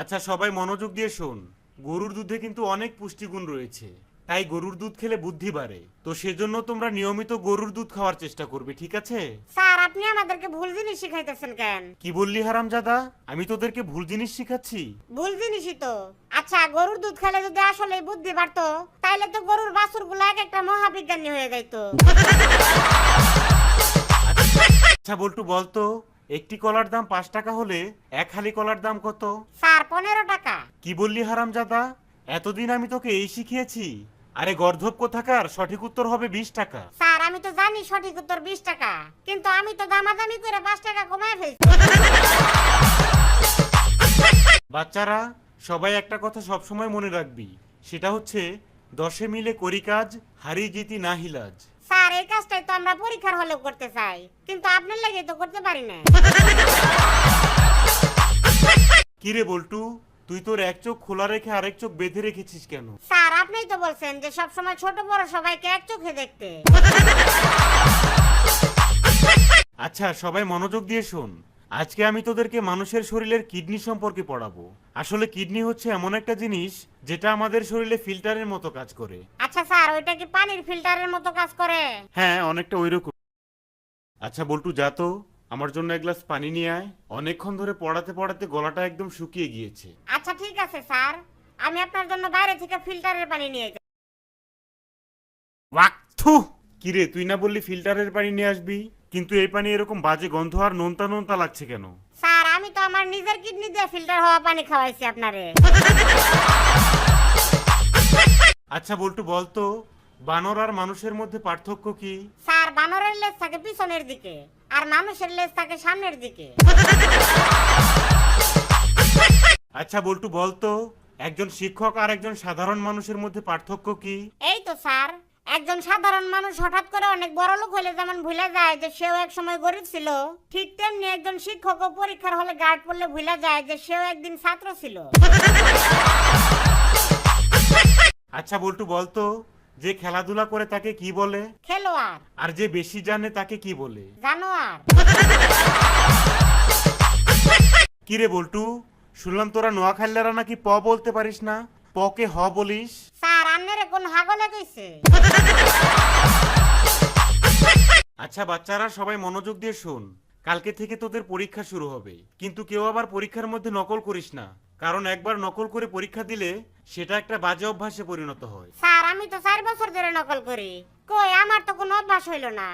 আচ্ছা সবাই মনোযোগ দিয়ে শোন, গরুর দুধে কিন্তু অনেক পুষ্টিগুণ রয়েছে, তাই গরুর দুধ খেলে বুদ্ধি বাড়ে। তো সেজন্য তোমরা নিয়মিত গরুর দুধ খাওয়ার চেষ্টা করবে, ঠিক আছে? স্যার আপনি আমাদেরকে ভুল জিনিস শিখাইতেছেন কেন? কি বললি হারামজাদা? আমি তোদেরকে ভুল জিনিস শিখাচ্ছি? ভুল জিনিসই তো। আচ্ছা গরুর দুধ খেলে যদি আসলে বুদ্ধি বাড়তো তাইলে তো গরুর বাছুরগুলো এক একটা মহাবিজ্ঞানী হয়ে যাইতো। আচ্ছা বল্টু বলতো, একটি কলার দাম 5 টাকা হলে এক হালি কলার দাম কত? স্যার 15 টাকা। কি বললি হারামজাদা? এতদিন আমি তোকে এই শিখিয়েছি? আরে গর্ধব কোথাকার, সঠিক উত্তর হবে 20 টাকা। স্যার আমি তো জানি সঠিক উত্তর 20 টাকা, কিন্তু আমি তো দামাদামি করে 5 টাকা কমায় ফেলছি। বাচ্চারা সবাই একটা কথা সবসময় মনে রাখবি, সেটা হচ্ছে 10 মিলে করি কাজ, হারি জিতি না হিলাজ। স্যার এই কাজটাই তো আমরা পরীক্ষার হলে করতে চাই, কিন্তু আপনার লাগি তো করতে পারি না। কিরে বল্টু, তুই তোর এক চোখ খোলা রেখে আরেক চোখ বেঁধে রেখেছিস কেন? স্যার আপনিই তো বলছেন যে সব সময় ছোট বড় সবাইকে এক চোখে দেখতে। আচ্ছা সবাই মনোযোগ দিয়ে শোন, আজকে আমি তোদেরকে মানুষের শরীরের কিডনি সম্পর্কে পড়াবো। আসলে কিডনি হচ্ছে এমন একটা জিনিস যেটা আমাদের শরীরে ফিল্টারের মতো কাজ করে। আচ্ছা স্যার ওইটা কি পানির ফিল্টারের মতো কাজ করে? হ্যাঁ অনেকটা ওইরকম। আচ্ছা বল্টু যা তো, আমার জন্য এক গ্লাস পানি নিয়ে আয়। অনেকক্ষণ ধরে পড়াতে পড়াতে গলাটা একদম শুকিয়ে গিয়েছে। আচ্ছা ঠিক আছে স্যার, আমি আপনার জন্য বাইরে থেকে ফিল্টারের পানি নিয়ে যাই। ওয়াক্থু! কিরে তুই না বললি ফিল্টারের পানি নিয়ে আসবি, কিন্তু এই পানি এরকম বাজে গন্ধ আর নোনতা নোনতা লাগছে কেন? স্যার আমি তো আমার নিজের কিডনি দিয়ে ফিল্টার হওয়া পানি খাওয়াইছি আপনারে। আচ্ছা বল্টু বলতো, বানর আর মানুষের মধ্যে পার্থক্য কি? স্যার বানরের লেজ থাকে পিছনের দিকে আর মানুষের লেজ থাকে সামনের দিকে। আচ্ছা বল্টু বলতো, একজন শিক্ষক আর একজন সাধারণ মানুষের মধ্যে পার্থক্য কি? এই তো স্যার, একজন সাধারণ মানুষ হঠাৎ করে অনেক বড় লোক হলে যেমন ভুলে যায় যে সেও এক সময় গরিব ছিল, ঠিক তেমনি একজন শিক্ষকও পরীক্ষার হলে গার্ড পড়লে ভুলে যায় যে সেও একদিন ছাত্র ছিল। আচ্ছা বল্টু বলতো, যে খেলাধুলা করে তাকে কি বলে? খেলোয়াড়। আর যে বেশি জানে তাকে কি বলে? জানোয়ার। কিরে বল্টু, শুনলাম তোরা নোয়াখালীরা নাকি প বলতে পারিস না, পকে হ বলিস? স্যার আন্নের কোন হাগলে কইছে? আচ্ছা বাচ্চারা সবাই মনোযোগ দিয়ে শোন, কালকে থেকে তোদের পরীক্ষা শুরু হবে, কিন্তু কেউ আবার পরীক্ষার মধ্যে নকল করিস না, কারণ একবার নকল করে পরীক্ষা দিলে সেটা একটা বাজে অভ্যাসে পরিণত হয়। স্যার আমি তো 4 বছর ধরে নকল করি, কই আমার তো কোনো অভ্যাস হইল না।